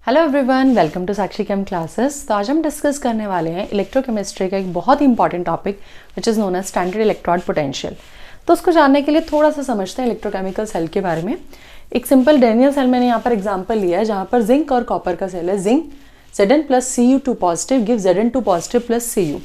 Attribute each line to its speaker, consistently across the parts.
Speaker 1: Hello everyone, welcome to Sakshi chem classes. तो आज हम डिस्कस करने वाले हैं इलेक्ट्रोकेमिस्ट्री का एक बहुत ही important topic which is known as standard electrode potential. तो उसको जानने के लिए थोड़ा सा समझते हैं इलेक्ट्रोकेमिकल सेल के बारे में। एक सिंपल डेनियल सेल मैंने यहाँ पर एग्जाम्पल लिया है जहाँ पर जिंक और कॉपर का सेल है। Zinc Zn plus Cu2 positive give Zn2 positive plus Cu।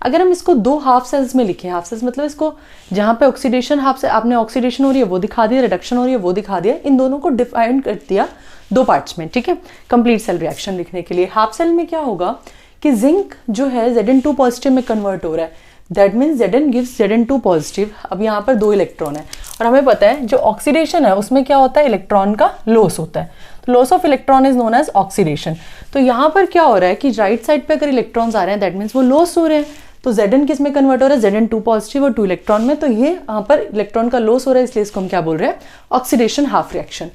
Speaker 1: अगर हम इसको दो हाफ सेल्स में लिखें, हाफ सेल्स मतलब इसको जहाँ पे ऑक्सीडेशन हाफ से आपने ऑक्सीडेशन हो रही है वो दिखा दिया, रिडक्शन हो रही है वो दिखा दिया, इन दोनों को डिफाइन कर दिया दो पार्ट्स में, ठीक है। कंप्लीट सेल रिएक्शन लिखने के लिए हाफ सेल में क्या होगा कि जिंक जो है Zn2 पॉजिटिव में कन्वर्ट हो रहा है, that means Zn gives Zn2 positive. अब यहाँ पर दो इलेक्ट्रॉन है और हमें पता है जो ऑक्सीडेशन है उसमें क्या होता है, इलेक्ट्रॉन का लॉस होता है। तो loss of electron is known as oxidation. तो यहाँ पर क्या हो रहा है कि राइट साइड पे अगर इलेक्ट्रॉन्स आ रहे हैं दैट मीन्स वो लॉस हो रहे हैं। तो Zn किस में कन्वर्ट हो रहा है, Zn2 पॉजिटिव और 2 इलेक्ट्रॉन में। तो ये यहाँ पर इलेक्ट्रॉन का लॉस हो रहा है, इसलिए इसको हम क्या बोल रहे हैं, ऑक्सीडेशन हाफ रिएक्शन।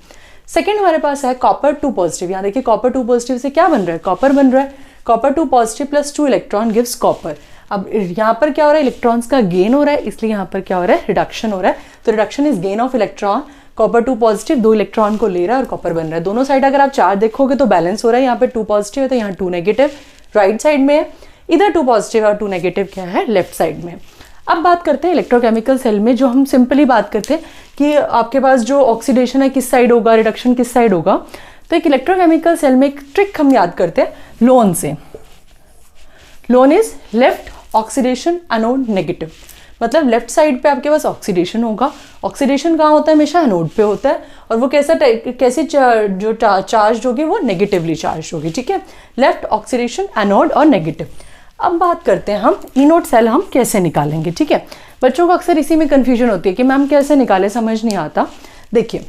Speaker 1: सेकेंड हमारे पास है कॉपर 2 पॉजिटिव। यहाँ देखिए कॉपर 2 पॉजिटिव से क्या बन रहा है, कॉपर बन रहा है। Copper 2 positive plus 2 electron gives copper. अब यहाँ पर क्या हो रहा है, इलेक्ट्रॉन्स का गेन हो रहा है, इसलिए यहाँ पर क्या हो रहा है, रिडक्शन हो रहा है। तो reduction is gain of electron. Copper 2 positive 2 electron को ले रहा है और कॉपर बन रहा है। दोनों साइड अगर आप चार्ज देखोगे तो बैलेंस हो रहा है। यहाँ पे 2 पॉजिटिव है तो यहाँ 2 नेगेटिव राइट साइड में है, इधर 2 पॉजिटिव और 2 नेगेटिव क्या है, लेफ्ट साइड में। अब बात करते हैं इलेक्ट्रोकेमिकल सेल में, जो हम सिंपली बात करते हैं कि आपके पास जो ऑक्सीडेशन है किस साइड होगा, रिडक्शन किस साइड होगा। तो एक इलेक्ट्रोकेमिकल सेल में एक ट्रिक हम याद करते हैं लोन से। Loan is left oxidation anode negative. मतलब लेफ्ट साइड पे आपके पास ऑक्सीडेशन होगा। ऑक्सीडेशन कहाँ होता है, हमेशा एनोड पे होता है और वो कैसे जो चार्ज होगी वो नेगेटिवली चार्ज होगी, ठीक है। लेफ्ट ऑक्सीडेशन एनोड और नेगेटिव। अब बात करते हैं हम इनोड सेल हम कैसे निकालेंगे, ठीक है। बच्चों को अक्सर इसी में कंफ्यूजन होती है कि मैम कैसे निकाले, समझ नहीं आता। देखिए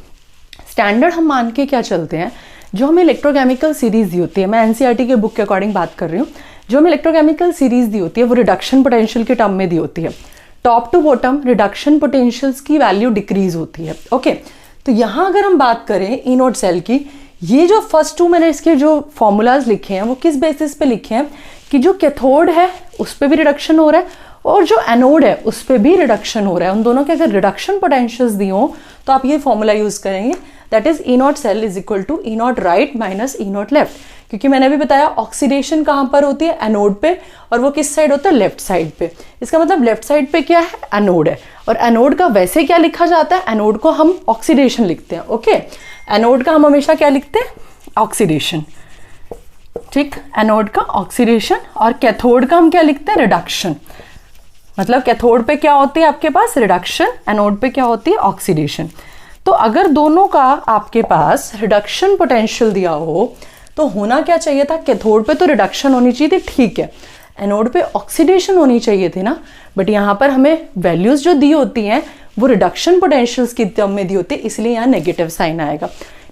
Speaker 1: स्टैंडर्ड हम मान के क्या चलते हैं, जो हमें इलेक्ट्रोकेमिकल सीरीज दी होती है, मैं एनसीईआरटी के बुक के अकॉर्डिंग बात कर रही हूँ, जो हमें इलेक्ट्रोकेमिकल सीरीज दी होती है वो रिडक्शन पोटेंशियल के टर्म में दी होती है। Top to bottom reduction potentials की वैल्यू डिक्रीज होती है, ओके। तो यहाँ अगर हम बात करें इनोड सेल की, ये जो फर्स्ट टू मैंने इसके जो फॉर्मूलाज लिखे हैं वो किस बेसिस पे लिखे हैं कि जो कैथोड है उस पर भी रिडक्शन हो रहा है और जो एनोड है उस पर भी रिडक्शन हो रहा है। उन दोनों के अगर रिडक्शन पोटेंशियल्स दी हो तो आप ये फॉर्मूला यूज करेंगे, that is E naught cell is equal to E naught right minus E naught left. क्योंकि मैंने अभी बताया ऑक्सीडेशन कहाँ पर होती है, एनोड पे, और वो किस साइड होता है, लेफ्ट साइड पे। इसका मतलब लेफ्ट साइड पे क्या है, एनोड है। और एनोड का वैसे क्या लिखा जाता है, एनोड को हम ऑक्सीडेशन लिखते हैं, ओके। एनोड का हम हमेशा क्या लिखते हैं, ऑक्सीडेशन, ठीक। एनोड का ऑक्सीडेशन और कैथोड का हम क्या लिखते हैं, रिडक्शन। मतलब कैथोड पे क्या होती है आपके पास, रिडक्शन, एनोड पे क्या होती है, ऑक्सीडेशन। तो अगर दोनों का आपके पास रिडक्शन पोटेंशियल दिया हो तो होना क्या चाहिए था, कैथोड पे तो रिडक्शन होनी चाहिए थी, ठीक है, एनोड पे ऑक्सीडेशन होनी चाहिए थी ना। बट यहाँ पर हमें वैल्यूज जो दी होती हैं वो रिडक्शन पोटेंशियल्स की टर्म में दी होती है, इसलिए यहाँ नेगेटिव साइन आएगा।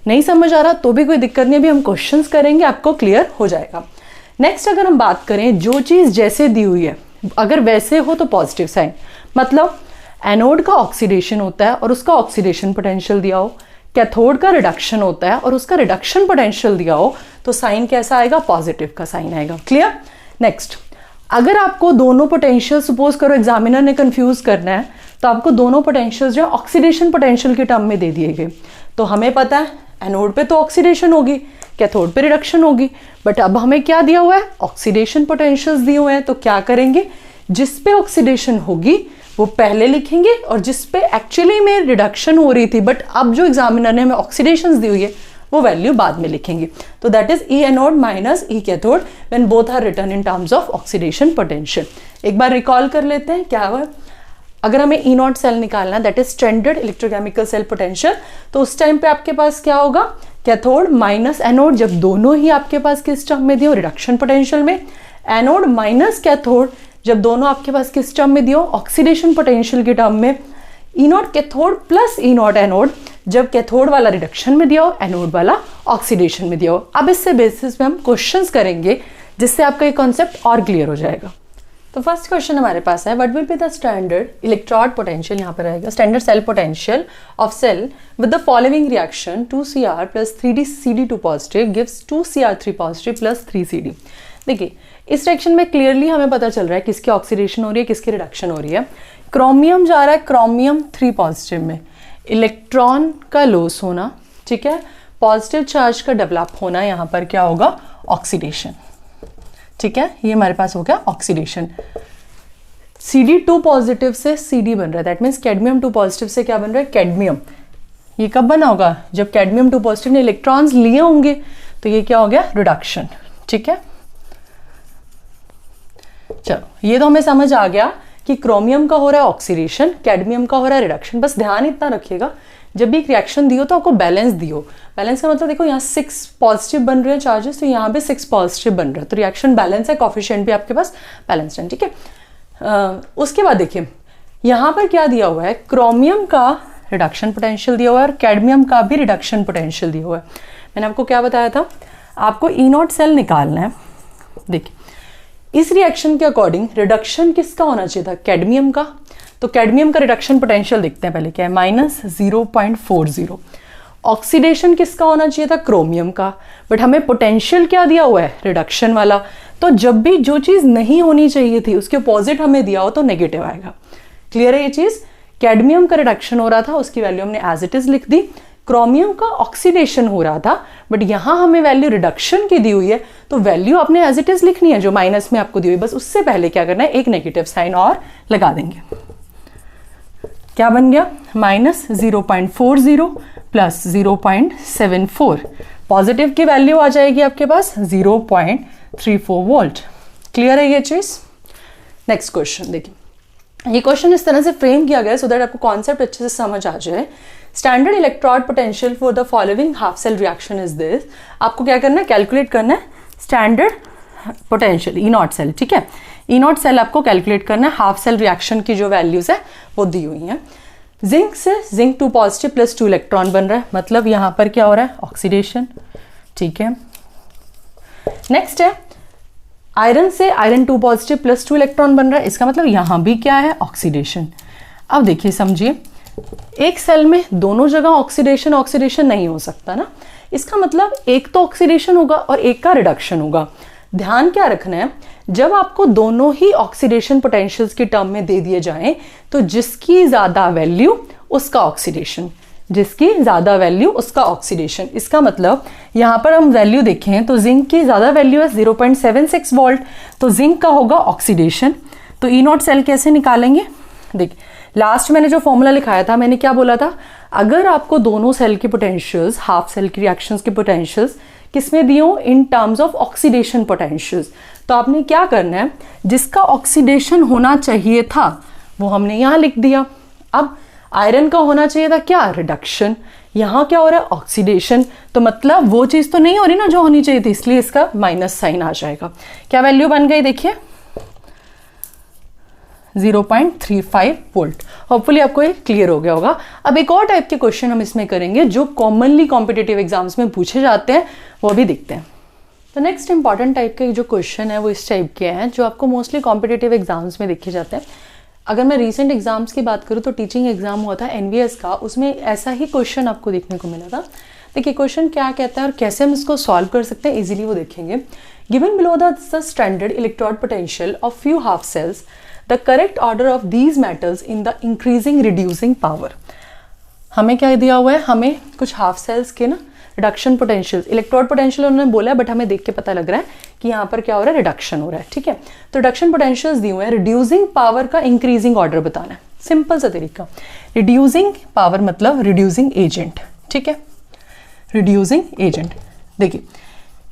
Speaker 1: नहीं समझ आ रहा तो भी कोई दिक्कत नहीं, अभी हम क्वेश्चंस करेंगे, आपको क्लियर हो जाएगा। नेक्स्ट अगर हम बात करें, जो चीज़ जैसे दी हुई है अगर वैसे हो तो पॉजिटिव साइन, मतलब एनोड का ऑक्सीडेशन होता है और उसका ऑक्सीडेशन पोटेंशियल दिया हो, कैथोड का रिडक्शन होता है और उसका रिडक्शन पोटेंशियल दिया हो, तो साइन कैसा आएगा, पॉजिटिव का साइन आएगा, क्लियर। नेक्स्ट अगर आपको दोनों पोटेंशियल, सपोज करो एग्जामिनर ने कंफ्यूज करना है तो आपको दोनों पोटेंशियल जो है ऑक्सीडेशन पोटेंशियल के टर्म में दे दिए गए। तो हमें पता है एनोड पे तो ऑक्सीडेशन होगी, कैथोड पे रिडक्शन होगी, बट अब हमें क्या दिया हुआ है, ऑक्सीडेशन पोटेंशियल्स दिए हुए हैं। तो क्या करेंगे, जिस पे ऑक्सीडेशन होगी वो पहले लिखेंगे और जिस पे एक्चुअली में रिडक्शन हो रही थी बट अब जो एग्जामिनर ने हमें ऑक्सीडेशन दी हुई है वो वैल्यू बाद में लिखेंगे। तो that is E anode minus E cathode when both are written in terms of oxidation potential. एक बार रिकॉल कर लेते हैं क्या हुआ। अगर हमें ई नॉट सेल निकालना, that is standard electrochemical cell potential, तो उस टाइम पे आपके पास क्या होगा, कैथोड माइनस एनोड, जब दोनों ही आपके पास किस टर्म में दिए हो, रिडक्शन पोटेंशियल में। एनोड माइनस कैथोड जब दोनों आपके पास किस टर्म में दियो, ऑक्सीडेशन पोटेंशियल के टर्म में। E naught cathode plus E naught anode जब कैथोड वाला रिडक्शन में दिया हो, एनोड वाला ऑक्सीडेशन में दिया हो। अब इससे बेसिस पे हम क्वेश्चंस करेंगे जिससे आपका ये कॉन्सेप्ट और क्लियर हो जाएगा। तो फर्स्ट क्वेश्चन हमारे पास है, what will be the standard electrode potential, यहाँ पर आएगा standard cell potential of cell with the following reaction 2Cr plus 3Cd2 positive gives 2Cr3 positive plus 3Cd। देखिए इस रिएक्शन में क्लियरली हमें पता चल रहा है किसकी ऑक्सीडेशन हो रही है, किसकी रिडक्शन हो रही है। क्रोमियम जा रहा है क्रोमियम 3 पॉजिटिव में, इलेक्ट्रॉन का लॉस होना, ठीक है, पॉजिटिव चार्ज का डेवलप होना यहाँ पर क्या होगा, ऑक्सीडेशन। ठीक है, ये हमारे पास हो गया ऑक्सीडेशन। Cd2 पॉजिटिव से Cd बन रहा है, दैट मीन्स कैडमियम 2 पॉजिटिव से क्या बन रहा है, कैडमियम। ये कब बना होगा, जब कैडमियम 2 पॉजिटिव ने इलेक्ट्रॉन्स लिए होंगे, तो ये क्या हो गया, रिडक्शन। ठीक है, चलो ये तो हमें समझ आ गया कि क्रोमियम का हो रहा है ऑक्सीडेशन, कैडमियम का हो रहा है रिडक्शन। बस ध्यान इतना रखिएगा, जब भी एक रिएक्शन दियो तो आपको बैलेंस दियो। बैलेंस का मतलब देखो यहाँ 6 पॉजिटिव बन रहे हैं चार्जेस, तो यहाँ पे 6 पॉजिटिव बन रहे हैं, तो रिएक्शन बैलेंस है, कोफिशिएंट भी आपके पास बैलेंस्ड है। ठीक है, उसके बाद देखिए यहाँ पर क्या दिया हुआ है, क्रोमियम का रिडक्शन पोटेंशियल दिया हुआ है और कैडमियम का भी रिडक्शन पोटेंशियल दिया हुआ है। मैंने आपको क्या बताया था, आपको E0 सेल निकालना है। देखिए इस रिएक्शन के अकॉर्डिंग रिडक्शन किसका होना चाहिए था, कैडमियम का। तो कैडमियम का रिडक्शन पोटेंशियल देखते हैं पहले क्या है, -0.40। ऑक्सीडेशन किसका होना चाहिए था, क्रोमियम का, बट हमें पोटेंशियल क्या दिया हुआ है, रिडक्शन वाला। तो जब भी जो चीज़ नहीं होनी चाहिए थी उसके अपोजिट हमें दिया हो तो नेगेटिव आएगा। क्लियर है ये चीज़। कैडमियम का रिडक्शन हो रहा था, उसकी वैल्यू हमने एज इट इज लिख दी। क्रोमियम का ऑक्सीडेशन हो रहा था, बट यहाँ हमें वैल्यू रिडक्शन की दी हुई है, तो वैल्यू आपने एज इट इज लिखनी है जो माइनस में आपको दी हुई। बस उससे पहले क्या करना है, एक नेगेटिव साइन और लगा देंगे। क्या बन गया, -0.40 प्लस 0.74। पॉजिटिव की वैल्यू आ जाएगी आपके पास 0.34 वोल्ट। क्लियर है ये चीज। नेक्स्ट क्वेश्चन देखिए, ये क्वेश्चन इस तरह से फ्रेम किया गया है सो दैट आपको कॉन्सेप्ट अच्छे से समझ आ जाए। Standard electrode potential for the following half cell reaction is this. आपको क्या करना है, कैलकुलेट करना है स्टैंडर्ड पोटेंशियल E0 सेल। ठीक है, E0 सेल आपको कैलकुलेट करना है। हाफ सेल रिएक्शन की जो वैल्यूज है वो दी हुई हैं। जिंक से जिंक 2 पॉजिटिव प्लस 2 इलेक्ट्रॉन बन रहा है, मतलब यहाँ पर क्या हो रहा है, ऑक्सीडेशन। ठीक है, नेक्स्ट है आयरन से आयरन 2 पॉजिटिव प्लस 2 इलेक्ट्रॉन बन रहा है, इसका मतलब यहाँ भी क्या है, ऑक्सीडेशन। अब देखिए समझिए, एक सेल में दोनों जगह ऑक्सीडेशन ऑक्सीडेशन नहीं हो सकता ना, इसका मतलब एक तो ऑक्सीडेशन होगा और एक का रिडक्शन होगा। ध्यान क्या रखना है, जब आपको दोनों ही ऑक्सीडेशन पोटेंशियल्स की टर्म में दे दिए जाएं तो जिसकी ज्यादा वैल्यू उसका ऑक्सीडेशन, जिसकी ज्यादा वैल्यू उसका ऑक्सीडेशन। इसका मतलब यहां पर हम वैल्यू देखें तो जिंक की ज्यादा वैल्यू है 0.76 वोल्ट, तो जिंक का होगा ऑक्सीडेशन। तो E0 सेल कैसे निकालेंगे, देखिए लास्ट मैंने जो फॉर्मूला लिखाया था, मैंने क्या बोला था, अगर आपको दोनों सेल की पोटेंशियल्स, हाफ सेल की रिएक्शंस के पोटेंशियल्स किसमें दिए हो, इन टर्म्स ऑफ ऑक्सीडेशन पोटेंशियल्स, तो आपने क्या करना है, जिसका ऑक्सीडेशन होना चाहिए था वो हमने यहां लिख दिया। अब आयरन का होना चाहिए था क्या, रिडक्शन, यहां क्या हो रहा है, ऑक्सीडेशन, तो मतलब वो चीज तो नहीं हो रही ना जो होनी चाहिए थी, इसलिए इसका माइनस साइन आ जाएगा। क्या वैल्यू बन गई देखिए, 0.35 वोल्ट। होपफुली आपको ये क्लियर हो गया होगा। अब एक और टाइप के क्वेश्चन हम इसमें करेंगे जो कॉमनली कॉम्पिटिटिव एग्जाम्स में पूछे जाते हैं, वो भी देखते हैं। तो नेक्स्ट इंपॉर्टेंट टाइप के जो क्वेश्चन है वो इस टाइप के हैं जो आपको मोस्टली कॉम्पिटिटिव एग्जाम्स में देखे जाते हैं। अगर मैं रीसेंट एग्जाम्स की बात करूँ तो टीचिंग एग्जाम हुआ था NVS का, उसमें ऐसा ही क्वेश्चन आपको देखने को मिला था। देखिए क्वेश्चन क्या कहता है और कैसे हम इसको सॉल्व कर सकते हैं इजीली वो देखेंगे। Given below the standard electrode potential of few half cells, the correct order of these metals in the increasing reducing power. हमें क्या दिया हुआ है, हमें कुछ हाफ सेल्स के ना रिडक्शन पोटेंशियल, इलेक्ट्रोड पोटेंशियल उन्होंने बोला है बट हमें देख के पता लग रहा है कि यहाँ पर क्या हो रहा है, रिडक्शन हो रहा है। ठीक है, तो रिडक्शन पोटेंशियल्स दिए हुए हैं, रिड्यूसिंग पावर का इंक्रीजिंग ऑर्डर बताना है। सिंपल सा तरीका, रिड्यूसिंग पावर मतलब रिड्यूसिंग एजेंट। ठीक है, रिड्यूसिंग एजेंट, देखिए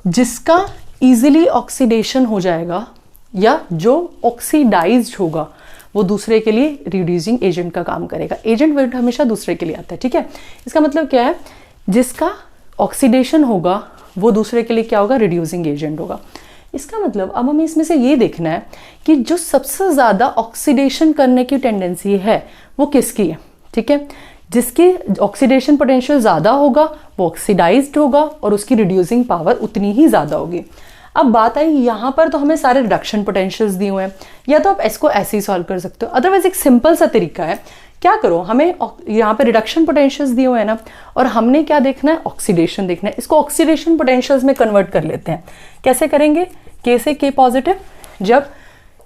Speaker 1: जिसका इजीली ऑक्सीडेशन हो जाएगा या जो ऑक्सीडाइज्ड होगा वो दूसरे के लिए रिड्यूसिंग एजेंट का काम करेगा। एजेंट वर्ड हमेशा दूसरे के लिए आता है। ठीक है, इसका मतलब क्या है, जिसका ऑक्सीडेशन होगा वो दूसरे के लिए क्या होगा, रिड्यूसिंग एजेंट होगा। इसका मतलब अब हमें इसमें से ये देखना है कि जो सबसे ज़्यादा ऑक्सीडेशन करने की टेंडेंसी है वो किसकी है। ठीक है, जिसकी ऑक्सीडेशन पोटेंशियल ज़्यादा होगा वो ऑक्सीडाइज्ड होगा और उसकी रिड्यूसिंग पावर उतनी ही ज़्यादा होगी। अब बात आई यहाँ पर, तो हमें सारे रिडक्शन पोटेंशियल्स दिए हुए हैं, या तो आप इसको ऐसे ही सॉल्व कर सकते हो, अदरवाइज एक सिंपल सा तरीका है, क्या करो, हमें यहाँ पे रिडक्शन पोटेंशियल्स दिए हुए हैं ना, और हमने क्या देखना है, ऑक्सीडेशन देखना है। इसको ऑक्सीडेशन पोटेंशियल्स में कन्वर्ट कर लेते हैं। कैसे करेंगे, K से K पॉजिटिव, जब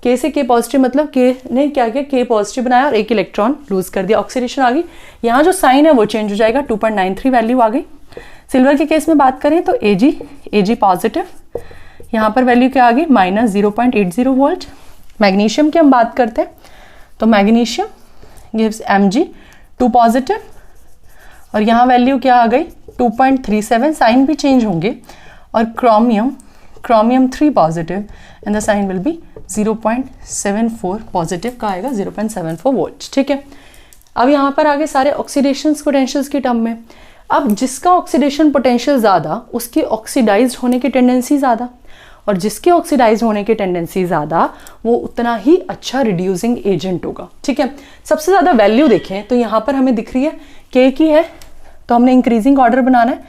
Speaker 1: K से K पॉजिटिव मतलब K ने क्या किया, K पॉजिटिव बनाया और एक इलेक्ट्रॉन लूज कर दिया, ऑक्सीडेशन आ गई। यहाँ जो साइन है वो चेंज हो जाएगा, 2.93 वैल्यू आ गई। सिल्वर के केस में बात करें तो Ag पॉजिटिव, यहाँ पर वैल्यू क्या आ गई -0.80 वोल्ट। मैग्नीशियम की हम बात करते हैं तो मैग्नीशियम गिव्स Mg 2 पॉजिटिव, और यहाँ वैल्यू क्या आ गई 2.37, साइन भी चेंज होंगे। और chromium 3 positive and the sign will be 0.74 positive का आएगा 0.74 वोल्ट। ठीक है, अब यहाँ पर आगे सारे ऑक्सीडेशन पोटेंशियल्स की टर्म में। अब जिसका ऑक्सीडेशन पोटेंशियल ज़्यादा उसकी ऑक्सीडाइज्ड होने की टेंडेंसी ज़्यादा, और जिसके ऑक्सीडाइज होने की टेंडेंसी ज़्यादा वो उतना ही अच्छा रिड्यूसिंग एजेंट होगा। ठीक है, सबसे ज़्यादा वैल्यू देखें तो यहाँ पर हमें दिख रही है K की है, तो हमने इंक्रीजिंग ऑर्डर बनाना है,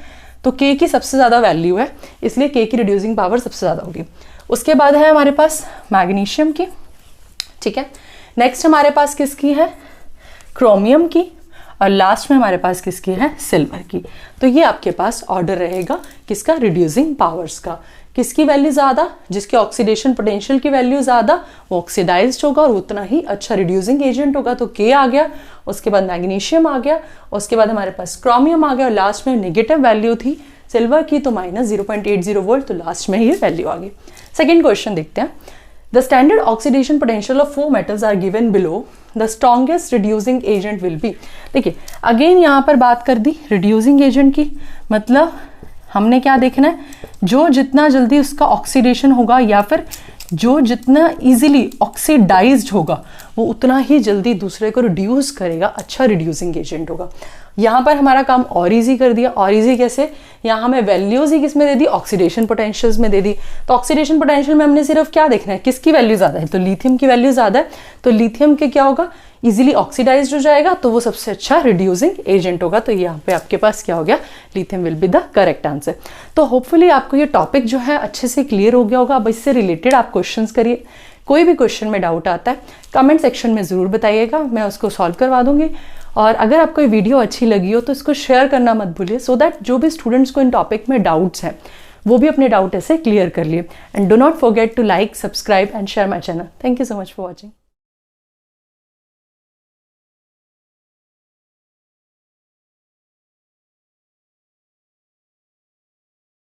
Speaker 1: तो K की सबसे ज़्यादा वैल्यू है, इसलिए K की रिड्यूसिंग पावर सबसे ज़्यादा होगी। उसके बाद है हमारे पास मैग्नीशियम की। ठीक है, नेक्स्ट हमारे पास किसकी है, क्रोमियम की, और लास्ट में हमारे पास किसकी है, सिल्वर की। तो ये आपके पास ऑर्डर रहेगा किसका, रिड्यूसिंग पावर्स का। किसकी वैल्यू ज़्यादा, जिसके ऑक्सीडेशन पोटेंशियल की वैल्यू ज़्यादा वो ऑक्सीडाइज्ड होगा और उतना ही अच्छा रिड्यूसिंग एजेंट होगा। तो K आ गया, उसके बाद मैग्नीशियम आ गया, उसके बाद हमारे पास क्रोमियम आ गया, और लास्ट में नेगेटिव वैल्यू थी सिल्वर की तो -0.80 वोल्ट, तो लास्ट में ये वैल्यू आ गई। सेकेंड क्वेश्चन देखते हैं। The standard oxidation potential of 4 metals are given below, the strongest reducing agent will be. देखिए अगेन यहाँ पर बात कर दी रिड्यूसिंग एजेंट की, मतलब हमने क्या देखना है, जो जितना जल्दी उसका ऑक्सीडेशन होगा या फिर जो जितना इजीली ऑक्सीडाइज्ड होगा वो उतना ही जल्दी दूसरे को रिड्यूस करेगा, अच्छा रिड्यूसिंग एजेंट होगा। यहाँ पर हमारा काम और इजी कर दिया। और इजी कैसे, यहाँ हमें वैल्यूज ही किस में दे दी, ऑक्सीडेशन पोटेंशियल्स में दे दी। तो ऑक्सीडेशन पोटेंशियल में हमने सिर्फ क्या देखना है, किसकी वैल्यू ज़्यादा है, तो लिथियम की वैल्यू ज़्यादा है, तो लिथियम के क्या होगा, इजीली ऑक्सीडाइज्ड हो जाएगा, तो वो सबसे अच्छा रिड्यूसिंग एजेंट होगा। तो यहाँ पे आपके पास क्या हो गया, lithium will be the correct answer. तो होपफुली आपको ये टॉपिक जो है अच्छे से क्लियर हो गया होगा। अब इससे रिलेटेड आप क्वेश्चंस करिए, कोई भी क्वेश्चन में डाउट आता है कमेंट सेक्शन में ज़रूर बताइएगा, मैं उसको सॉल्व करवा दूंगी। और अगर आपको ये वीडियो अच्छी लगी हो तो इसको शेयर करना मत भूलिए, सो दैट जो भी स्टूडेंट्स को इन टॉपिक में डाउट्स हैं वो भी अपने डाउट ऐसे क्लियर कर लिए। And do not forget to like, subscribe and share my channel. Thank you so much for watching.